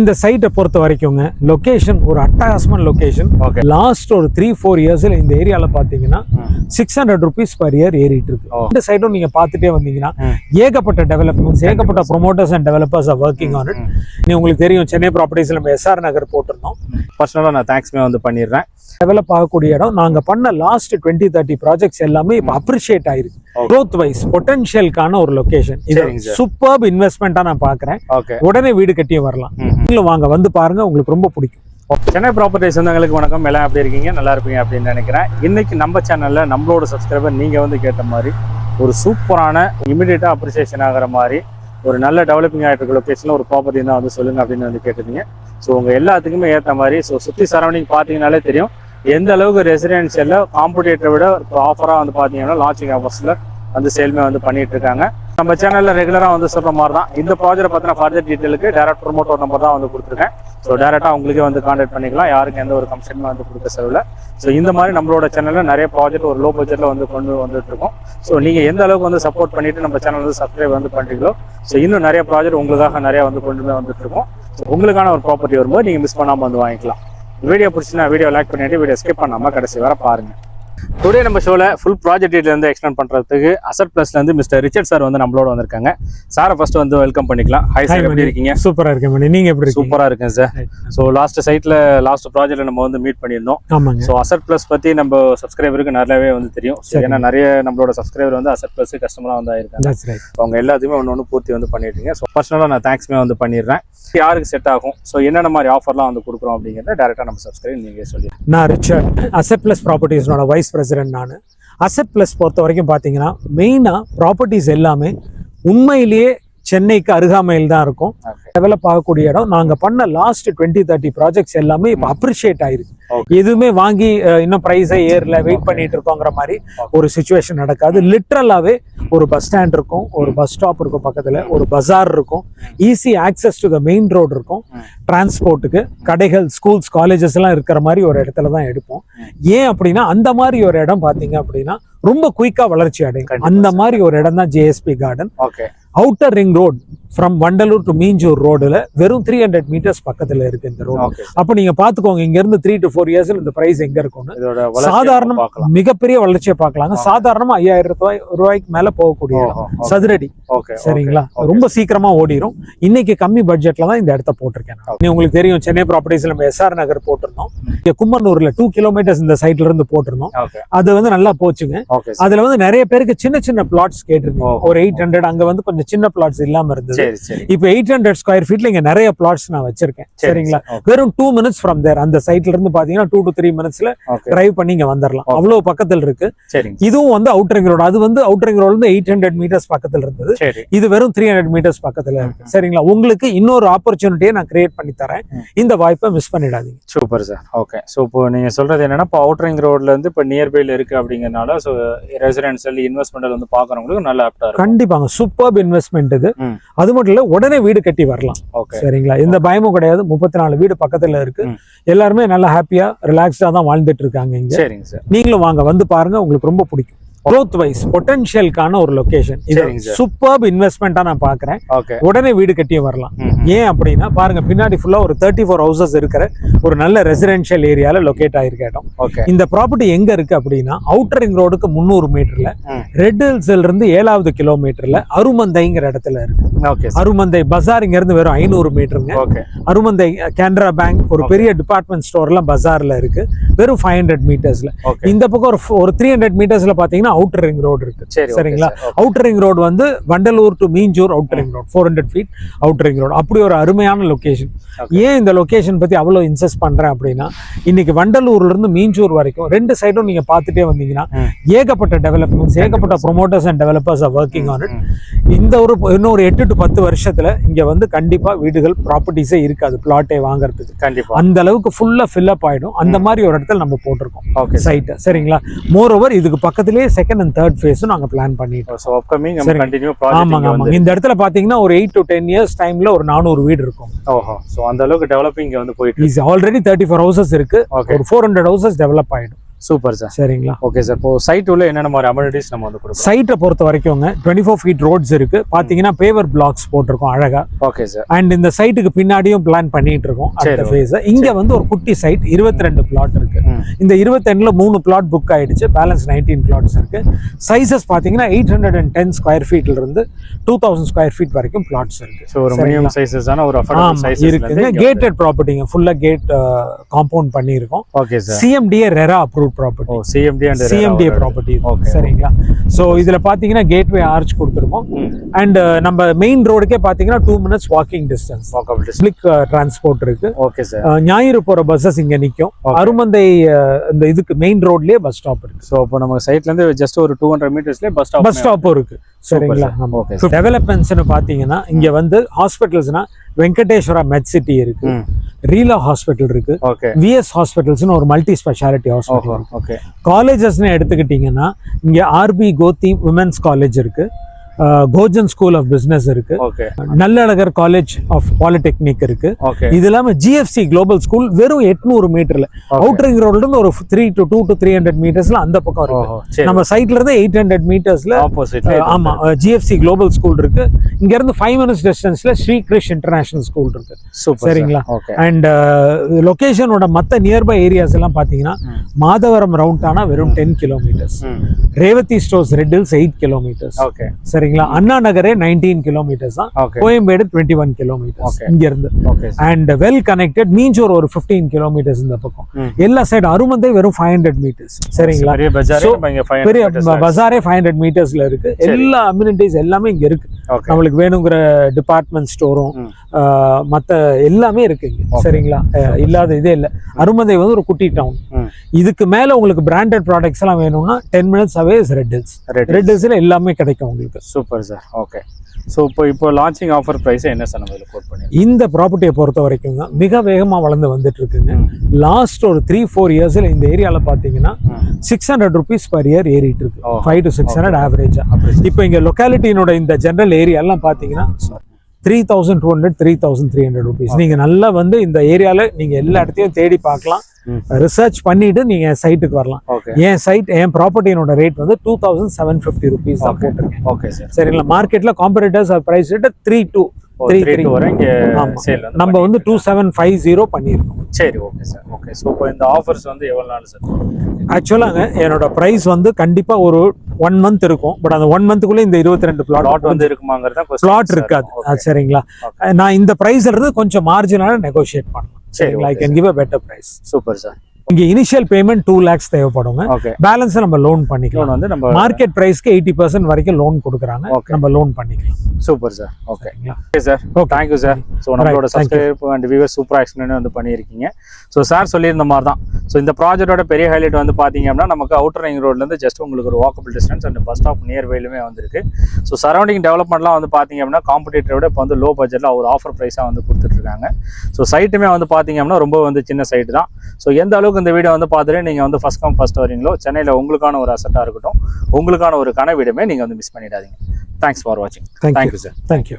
இந்த சைட்டை பொறுத்த வரைக்குங்க லொகேஷன் ஒரு அட்டகாசமான லொகேஷன். லாஸ்ட் ஒரு 3-4 இயர்ஸ்ல இந்த ஏரியால பாத்தீங்கன்னா 600 rupees per year ஏறிட்டு இருக்கு. இந்த சைடும் நீங்க பாத்துட்டே வந்தீங்கன்னா ஏகப்பட்ட டெவலப்மெண்ட்ஸ், ஏகப்பட்ட promoters and developers are working on it. நீ உங்களுக்கு தெரியும் சென்னை ப்ராப்பர்ட்டிஸ்ல நம்ம எஸ்ஆர் நகர் போட்டிருந்தோம். பர்சனலா நான் தேங்க்ஸ்மே வந்து பண்ணிடுறேன். டெவலப் ஆகக்கூடிய இடம். நாங்க பண்ண லாஸ்ட் 20-30 ப்ராஜெக்ட்ஸ் எல்லாமே இப்போ அப்ரிஷியேட் ஆயிருக்கு. growth வைஸ் பொட்டன்ஷியலுக்கான ஒரு லொகேஷன். இது சூப்பர்ப் இன்வெஸ்ட்மெண்டா நான் பாக்குறேன். உடனே வீடு கட்டியே வரலாம். நீங்களும் வாங்க, வந்து பாருங்க, உங்களுக்கு ரொம்ப பிடிக்கும். சென்னை ப்ராப்பர்ட்டிஸ் சொந்தங்களுக்கு வணக்கம். எல்லாம் எப்படி இருக்கீங்க? நல்லா இருப்பீங்க அப்படின்னு நினைக்கிறேன். இன்னைக்கு நம்ம சேனல்ல நம்மளோட சப்ஸ்கிரைபர் நீங்க வந்து கேட்ட மாதிரி ஒரு சூப்பரான இமிடியேட்டா அப்ரிசியேஷன் ஆகிற மாதிரி ஒரு நல்ல டெவலப்பிங் ஆகிட்டு இருக்க லொகேஷன்ல ஒரு ப்ராப்பர்ட்டி தான் வந்து சொல்லுங்க அப்படின்னு வந்து கேட்டிருந்தீங்க. ஸோ உங்க எல்லாத்துக்குமே ஏற்ற மாதிரி சுற்றி சரௌண்டிங் பார்த்தீங்கன்னாலே தெரியும் எந்த அளவுக்கு ரெசிடென்ஷியல்ல காம்படிட்டரை விட ஆஃபரா வந்து பாத்தீங்கன்னா லான்ச்சிங் ஆஃபர்ஸ்ல வந்து சேல்மே வந்து பண்ணிட்டு இருக்காங்க. நம்ம சேனல்ல ரெகுலரா வந்து சொல்ற மாதிரி தான் இந்த ப்ராஜெக்ட் பத்தின ஃபர்தர் டீட்டெயிலுக்கு டைரக்ட் ப்ரொமோட்டர் நம்பர் தான் வந்து கொடுத்துருக்கேன். ஸோ டேரக்டா உங்களுக்கே வந்து கான்டாக்ட் பண்ணிக்கலாம். யாருக்கு எந்த ஒரு கமிஷனுமே வந்து கொடுக்க செலவில். ஸோ இந்த மாதிரி நம்மளோட சேனல்ல நிறைய ப்ராஜெக்ட் ஒரு லோ பட்ஜெட்ல வந்து கொண்டு வந்துட்டு இருக்கோம். ஸோ நீங்க எந்த அளவுக்கு வந்து சப்போர்ட் பண்ணிட்டு நம்ம சேனல் வந்து சப்ஸ்கிரைப் வந்து பண்றீங்களோ ஸோ இன்னும் நிறைய ப்ராஜெக்ட் உங்களுக்காக நிறைய வந்து கொண்டு வந்துட்டு இருக்கோம். ஸோ உங்களுக்கான ஒரு ப்ராப்பர்ட்டி வரும்போது நீங்க மிஸ் பண்ணாம வந்து வாங்கிக்கலாம். வீடியோ பிடிச்சினா வீடியோ லைக் பண்ணிட்டு வீடியோ ஸ்கிப் பண்ணாம கடைசி வர பாருங்க. டுடே நம்ம ஷோல ஃபுல் ப்ராஜெக்ட் டீடைல் வந்து எக்ஸ்பிளைன் பண்றதுக்கு அசட் பிளஸ்ல இருந்து மிஸ்டர் ரிச்சர்ட் சார் வந்து நம்மளோட வந்திருக்காங்க. சாரை ஃபர்ஸ்ட் வந்து வெல்கம் பண்ணிக்கலாம். ஹாய் சார், எப்படி இருக்கீங்க? சூப்பரா இருக்கேன் மணி, நீங்க எப்படி இருக்கீங்க? சூப்பரா இருக்கேன் சார். ஸோ லாஸ்ட் ப்ராஜெக்ட்ல நம்ம வந்து மீட் பண்ணியிருந்தோம். ஸோ அசட் பிளஸ் பத்தி நம்ம சப்ஸ்கிரைபருக்கு நிறையவே வந்து தெரியும். ஏன்னா நிறைய நம்மளோட சப்ஸ்கிரைபர் வந்து அசட் பிளஸ் கஸ்டமரா வந்து ஆயிருக்காங்க. அவங்க எல்லாத்தையுமே ஒன்று பூர்த்தி வந்து பண்ணிட்டீங்க. ஸோ பர்சனலா நான் தேங்க்ஸ்மே வந்து பண்ணிடுறேன். யாருக்கு செட் ஆகும், ஸோ என்னென்ன மாதிரி ஆஃபர்லாம் வந்து கொடுக்குறோம் அப்படிங்கிறத டேரக்டா நம்ம சப்ஸ்கிரைப் நீங்க சொல்லி. நான் ரிச்சர்ட், அசட் பிளஸ் ப்ராப்பர்ட்டிஸ்னோட வைஸ் பிரசிடென்ட். நான் அசட் பிளஸ் பொறுத்த வரைக்கும் பார்த்தீங்கன்னா மெயினா ப்ராப்பர்ட்டிஸ் எல்லாமே உண்மையிலேயே சென்னைக்கு அருகாமையில் தான் இருக்கும். டெவலப் ஆகக்கூடிய இடம். நாங்க பண்ண லாஸ்ட் 20-30 ப்ராஜெக்ட்ஸ் எல்லாமே இப்போ அப்ரிஷியேட் ஆயிருக்கு. எதுவுமே வாங்கி இன்னும் பிரைஸே ஏறல வெயிட் பண்ணிட்டு இருக்கோங்கிற மாதிரி ஒரு சிச்சுவேஷன் நடக்காது. லிட்ரலாவே ஒரு பஸ் ஸ்டாண்ட் இருக்கும், ஒரு பஸ் ஸ்டாப் இருக்கும், பக்கத்துல ஒரு பஜார் இருக்கும், easy access to the main road இருக்கும். டிரான்ஸ்போர்ட்டுக்கு கடைகள், ஸ்கூல்ஸ், காலேஜஸ் எல்லாம் இருக்கிற மாதிரி ஒரு இடத்துல தான் எடுப்போம். ஏன் அப்படின்னா அந்த மாதிரி ஒரு இடம் பாத்தீங்க அப்படின்னா ரொம்ப குயிக்கா வளர்ச்சி அடையும். அந்த மாதிரி ஒரு இடம் தான் JSP garden. Outer ring road from Vandalur to Minjur ரோடுல வெறும் 300 மீட்டர்ஸ் பக்கத்துல இருக்கு இந்த ரோடு. அப்ப நீங்க பாத்துக்கோங்க, இங்க இருந்து 3 to 4 இயர்ஸ்ல இந்த பிரைஸ் எங்க இருக்கும்னு. சாதாரண மிகப்பெரிய வளர்ச்சியை பார்க்கலாங்க. சாதாரணமா 5000 ரூபாய்க்கு மேல போகக்கூடிய சதுரடி. சரிங்களா? ரொம்ப சீக்கிரமா ஓடிரும். இன்னைக்கு கம்மி பட்ஜெட்ல தான் இந்த இடத்த போட்டிருக்கேன். உங்களுக்கு தெரியும் சென்னை ப்ராப்பர்ட்டிஸ்ல நம்ம எஸ்ஆர் நகர் போட்டிருந்தோம். கும்மனூர்ல 2 கிலோமீட்டர்ஸ் இந்த சைட்ல இருந்து போட்டிருந்தோம். அது வந்து நல்லா போச்சுங்க. அதுல வந்து நிறைய பேருக்கு சின்ன சின்ன பிளாட்ஸ் கேட்டிருந்தோம். ஒரு 800 அங்க வந்து கொஞ்சம் சின்ன பிளாட்ஸ் இல்லாம இருந்தது. இப்ப 800 ஸ்கொயர் ஃபீட்ல இங்க நிறைய பிளாட்ஸ் நான் வச்சிருக்கேன். சரிங்களா? வெறும் 2 minutes from there. அந்த சைட்ல இருந்து பாத்தீங்கன்னா 2 to 3 minutesல டிரைவ் பண்ணி இங்க வந்துடலாம். அவ்வளவு பக்கத்துல இருக்கு. இதுவும் வந்து அவுட்டரிங் ரோடு. அது வந்து அவுட்டரிங் ரோடு வந்து 800 மீட்டர்ஸ் பக்கத்துல இருந்தது. இது வெறும் 300 மீட்டர்ஸ் பக்கத்துல இருக்கு. சரிங்களா? உங்களுக்கு இன்னொரு ஆப்பர்ச்சுனிட்டியை நான் கிரியேட் பண்ணி தரேன். இந்த வாய்ப்பை மிஸ் பண்ணிடாதீங்க. Super sir. ஓகே. சோ இப்போ நீங்க சொல்றது என்னன்னா இப்போ அவுட்டரிங் ரோட்ல இருந்து இப்ப நியர்பைல இருக்கு அப்படிங்கறனால சோ ரெசிடென்ஷியல் இன்வெஸ்ட்மெண்ட் வந்து பாக்குறவங்களுக்கு நல்ல ஆப்டா இருக்கும். கண்டிப்பாங்க, சூப்பர் இன்வெஸ்ட்மெண்ட் இது. அது மட்டும் இல்ல, உடனே வீடு கட்டி வரலாம். சரிங்களா? எந்த பயமும் கிடையாது. 34 வீடு பக்கத்துல இருக்கு. எல்லாருமே நல்லா ஹாப்பியா ரிலாக்ஸ்டா தான் வாழ்ந்துட்டு இருக்காங்க இங்க. நீங்களும் வாங்க, வந்து பாருங்க, உங்களுக்கு ரொம்ப பிடிக்கும். growth வைஸ் பொட்டன்ஷியலுக்கான ஒரு லொகேஷன். இது சூப்பர்ப் இன்வெஸ்ட்மெண்டா நான் பாக்குறேன். உடனே வீடு கட்டியே வரலாம். ஏன் அப்படின்னா பாருங்க, பின்னாடி ஃபுல்லா ஒரு 34 ஹவுசஸ் இருக்கிற ஒரு நல்ல ரெசிடென்ஷியல் ஏரியால லொகேட் ஆயிருக்க இடம். இந்த ப்ராப்பர்ட்டி எங்க இருக்கு அப்படின்னா அவுட்டர் ரிங் ரோடுக்கு 300 மீட்டர்ல, ரெட் ஹில்ஸ்ல இருந்து 7வது கிலோமீட்டர்ல அருமந்தைங்கிற இடத்துல இருக்கு. அருமந்தை பஜார் இங்க இருந்து வெறும் 500 மீட்டருங்க. அருமந்தை கேனரா பேங்க் ஒரு பெரிய டிபார்ட்மெண்ட் ஸ்டோர்லாம் பஜார்ல இருக்கு. வெறும் 500 மீட்டர்ஸ்ல. இந்த பக்கம் ஒரு 300 மீட்டர்ஸ்ல பாத்தீங்கன்னா அவுட்டர் ரிங் ரோடு இருக்கு. சரிங்களா? அவுட்டர் ரிங் ரோடு வந்து Vandalur to Minjur outer ring road 400 feet outer ring road. அப்படி ஒரு அருமையான லொகேஷன். ஏன் இந்த லொகேஷன் பத்தி அவ்வளவு இன்சஸ்ட் பண்றேன் அப்படின்னா இன்னைக்கு வண்டலூர்ல இருந்து மீஞ்சூர் வரைக்கும் 2 சைடும் நீங்க பாத்துட்டே வந்தீங்கன்னா ஏகப்பட்ட டெவலப்மெண்ட்ஸ், ஏகப்பட்ட promoters and developers are working on it. இந்த இன்னொரு 8 to 10 வருஷத்துல இங்க வந்து கண்டிப்பா வீடுகள் ப்ராப்பர்ட்டிஸே இருக்காது பிளாட்டே வாங்குறதுக்கு. கண்டிப்பா அந்த அளவுக்கு ஃபுல்லா ஃபில் அப் ஆயிடும். அந்த மாதிரி ஒரு இடத்துல நம்ம போட்டிருக்கோம் சைட். சரிங்களா? மோர் ஓவர் இதுக்கு பக்கத்திலேயே செகண்ட் அண்ட் தேர்ட் ஃபேஸும் நாங்க பிளான் பண்ணிட்டோம். சோ அப்கமிங் நம்ம கண்டினியூ ப்ராஜெக்ட். ஆமாங்க. இந்த இடத்துல பாத்தீங்கன்னா ஒரு 8 to 10 இயர்ஸ் டைம்ல ஒரு 400 வீடு இருக்கும். ஓஹோ. சோ அந்த அளவுக்கு டெவலப்பிங் வந்து போயிட்டு இஸ் ஆல்ரெடி 34 ஹவுசஸ் இருக்கு. ஒரு 400 ஹவுசஸ் டெவலப் ஆயிடும். Super sir. சரிங்களா. Okay sir. இப்போ சைட் உள்ள என்னென்ன மாதிரி அமெனிட்டிஸ் நம்ம வந்து கொடுப்போம்? சைட்டை பொறுத்த வரைக்கும்ங்க 24 ஃபீட் ரோட்ஸ் இருக்கு. பாத்தீங்கன்னா பேவர் பிளாக்ஸ் போட்டிருக்கோம் அழகா. Okay sir. அண்ட் இந்த சைட்டுக்கு பின்னாடியும் பிளான் பண்ணிட்டு இருக்கோம் அடுத்த ஃபேஸ். இங்க வந்து ஒரு குட்டி சைட் 22 பிளாட் இருக்கு. இந்த 22ல 3 பிளாட் புக் ஆயிடுச்சு. பேலன்ஸ் 19 பிளாட்ஸ் இருக்கு. சைசஸ் பாத்தீங்கன்னா 810 ஸ்கொயர் ஃபீட்ல இருந்து 2000 ஸ்கொயர் ஃபீட் வரைக்கும் பிளாட்ஸ் இருக்கு. சோ ஒரு மீடியம் சைஸஸான ஒரு அஃபோர்டபிள் சைஸ் இருக்குங்க. கேட்டட் ப்ராப்பர்ட்டிங்க, ஃபுல்லா கேட் காம்பவுண்ட் பண்ணியிருக்கோம். Okay sir. CMDA RERA approved property. CMDA property. சரிங்களா. சோ இதுல பாத்தீங்கன்னா கேட்வே ஆர்ச் கொடுத்துருக்கோம். அண்ட் நம்ம மெயின் ரோடுக்கே பாத்தீங்கன்னா 2 minutes walking distance. Public transport இருக்கு. Okay sir. ஞாயிறு போற பஸ்ஸஸ் இங்க நிக்கும். அருமந்தை இந்த இதுக்கு மெயின் ரோட்லயே பஸ் ஸ்டாப் இருக்கு. சோ இப்போ நம்ம சைட்ல இருந்து ஜஸ்ட் ஒரு 200 மீட்டர்ஸ்லயே பஸ் ஸ்டாப்பும் இருக்கு. சரிங்களா. டெவலப்மெண்ட்ஸ்னு பாத்தீங்கன்னா இங்க வந்து ஹாஸ்பிட்டல்ஸ்னா வெங்கடேஸ்வரா மெட் சிட்டி இருக்கு, ரீலா ஹாஸ்பிட்டல் இருக்கு, விஎஸ் ஹாஸ்பிட்டல்ஸ்னு ஒரு மல்டி ஸ்பெஷாலிட்டி ஹாஸ்பிட்டல். ஓகே. காலேஜஸ்னு எடுத்துக்கிட்டீங்கன்னா இங்க ஆர்பி கோத்தி விமென்ஸ் காலேஜ் இருக்கு, கோஜன் ஸ்கூல் ஆஃப் பிசினஸ் இருக்கு, நல்லழகர் காலேஜ் ஆஃப் பாலிடெக்னிக் இருக்கு. இது இல்லாம ஜிஎஃப்சி குளோபல் ஸ்கூல் வெறும் 800 மீட்டர்ல அவுட்டர் ரிங் ரோட்ல இருந்து ஒரு 200 to 300 மீட்டர்ஸ்ல அந்த பக்கம் இருக்கு. நம்ம சைட்ல இருந்து 800 மீட்டர்ஸ்ல ஆமா ஜிஎஃப்சி குளோபல் ஸ்கூல் இருக்கு. இங்க இருந்து 5 minutes டிஸ்டன்ஸ்ல ஸ்ரீ கிரிஷ் இன்டர்நேஷனல் ஸ்கூல் இருக்கு. சரிங்களா. அண்ட் லொகேஷனோட மத்த நியர்பை ஏரியாஸ் எல்லாம் பாத்தீங்கன்னா மாதவரம் ரவுண்டானா வெறும் 10 kilometres, Revathi stores red hills 8 kilometres. சரிங்களா. அண்ணா நகரே 19 கிலோமீட்டர்ஸ் தான், கோயம்பேடு 21 கிலோமீட்டர்ஸ் இங்க இருந்து. அண்ட் வெல் கனெக்டட் மீஞ்சூர் ஒரு 15 கிலோமீட்டர்ஸ் இந்த பக்கம். எல்லா சைடு அருமந்தை வெறும் 500 மீட்டர்ஸ். சரிங்களா. பெரிய பஜாரே 500 மீட்டர்ஸ்ல இருக்கு. எல்லா அம்யூனிட்டிஸ் எல்லாமே இங்க இருக்கு. நம்மளுக்கு வேணுங்கிற டிபார்ட்மெண்ட் ஸ்டோரும் மத்த எல்லாமே இருக்கு இங்க. சரிங்களா. இல்லாத இதே இல்ல. அருமந்தை வந்து ஒரு குட்டி டவுன். இதுக்கு மேல உங்களுக்கு பிராண்டட் ப்ராடக்ட்ஸ் எல்லாம் வேணும்னா 10 minutes away is Red Hills. ரெட் ஹில்ஸ்ல எல்லாமே கிடைக்கும் உங்களுக்கு. Super sir. ஓகே. ஸோ இப்போ லான்ச்சிங் ஆஃபர் ப்ரைஸ் என்ன சார் நம்ம கோட் பண்ணி? இந்த ப்ராப்பர்ட்டியை பொறுத்த வரைக்கும் மிக வேகமாக வளர்ந்து வந்துட்டு இருக்குங்க. லாஸ்ட் ஒரு 3-4 இயர்ஸ்ல இந்த ஏரியாவில் பார்த்தீங்கன்னா 600 rupees per year ஏறிட்டு இருக்கு. 5 to 600 ஆவரேஜா. இப்போ இங்க லொக்காலிட்டியினோட இந்த ஜெனரல் ஏரியாலாம் பார்த்தீங்கன்னா 3200 3300 rupees. நீங்க நல்லா வந்து இந்த ஏரியால நீங்க எல்லா இடத்தையும் தேடி பார்க்கலாம், ரிசர்ச் பண்ணிட்டு நீங்க சைட்டுக்கு வரலாம். என் சைட் என் ப்ராப்பர்ட்டியோட ரேட் வந்து 2750 rupees தான் போட்டிருக்கேன். Okay sir. சரிங்களா. மார்க்கெட்ல காம்படிட்டர்ஸ் பிரைஸ் ரேட் 32 வரை இங்க சேல் நம்ம வந்து 2750 பண்ணியிருக்கோம். சரி. Okay sir. ஓகே. ஸோ இப்போ இந்த ஆஃபர்ஸ் வந்து எவ்வளவு நாள் சார்? ஆக்சுவலாங்க என்னோட பிரைஸ் வந்து கண்டிப்பா ஒரு 1 month இருக்கும். பட் அந்த 1 monthக்குள்ள இந்த 22 பிளாட் வந்து இருக்குமாங்கிறதா பிளாட் இருக்காது. சரிங்களா. நான் இந்த பிரைஸ்ல இருந்து கொஞ்சம் மார்ஜினால நெகோஷியேட் பண்ணலாம். சரிங்களா. I can give a better price. Super sir. இங்க இனிஷியல் பேமெண்ட் 2 lakhs தேவைப்படுங்க. பேலன்ஸ் நம்ம லோன் பண்ணிக்கலாம். வந்து நம்ம மார்க்கெட் பிரைஸ்க்கு 80% வரைக்கும் லோன் கொடுக்குறாங்க. நம்ம லோன் பண்ணிக்கலாம். Super sir. Okay. Okay sir. Thank you sir. So நம்மளோட சப்ஸ்கிரைப் அண்ட் வியூவர்ஸ் சூப்பராக எக்ஸ்பிளைன் வந்து பண்ணியிருக்கீங்க. ஸோ சார் சொல்லியிருந்த மாதிரி தான். ஸோ இந்த ப்ராஜெக்டோட பெரிய ஹைலைட் வந்து பார்த்தீங்க அப்படின்னா நமக்கு அவுட்டர் ரிங் ரோட்லேருந்து ஜஸ்ட் உங்களுக்கு ஒரு walkable distance and bus stop நியர்பைலுமே வந்துருக்கு. ஸோ சரௌண்டிங் டெவலப்மெண்ட்லாம் வந்து பார்த்தீங்க அப்படின்னா காம்படிட்டரோட இப்போ வந்து லோ பட்ஜெட்டில் ஒரு ஆஃபர் ப்ரைஸாக வந்து கொடுத்துட்ருக்காங்க. ஸோ சைட்டுமே வந்து பார்த்தீங்க அப்படின்னா ரொம்ப வந்து சின்ன சைட்டு தான். ஸோ எந்த அளவுக்கு இந்த வீடியோ வந்து பார்த்துட்டு நீங்கள் வந்து ஃபர்ஸ்ட் கம் ஃபர்ஸ்ட் வரீங்களோ சென்னையில் உங்களுக்கான ஒரு அசட்டாக இருக்கட்டும், உங்களுக்கான ஒரு கனவீடுமே நீங்கள் வந்து மிஸ் பண்ணிடாதீங்க. தேங்க்ஸ் ஃபார் வாட்சிங். Thank you sir. தேங்க்யூ.